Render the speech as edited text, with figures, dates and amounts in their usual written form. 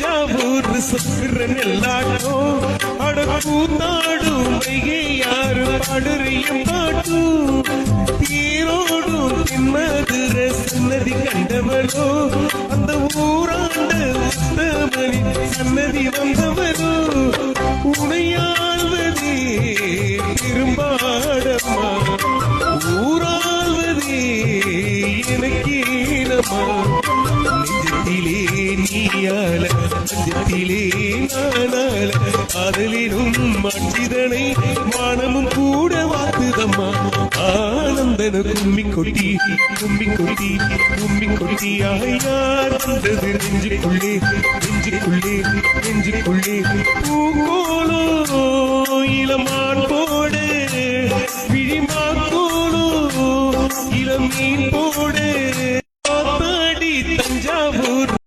தஞ்சாவூர் சொக்குற நெல்லாட்டம் அடக்கூத்தாடும் மைகை யாரு பாடுறையும் பாட்டும் தீரோடும் தென்மதுர சன்னதி கண்டவளோ அந்த ஊராண்ட உத்தமணி சன்னதி வந்தவளோ உனையாள்வதே திரும்பாடம்மா ஊராள்வதே எனக்கேனம்மா நெஞ்சத்திலே நீயால நெஞ்சத்திலே நானால காதலினும் மஞ்சிதனை மானமும் கூட வாத்துதம்மா ஆனந்தன கும்மி கொட்டி கும்மி கொட்டி கும்மி கொட்டி யார் வந்தது நெஞ்சுக்குள்ளே நெஞ்சுக்குள்ளே நெஞ்சுக்குள்ளே பூங்கோலோ இளமான் போடு விழிமான் கோலோ இளம் மீன் போடு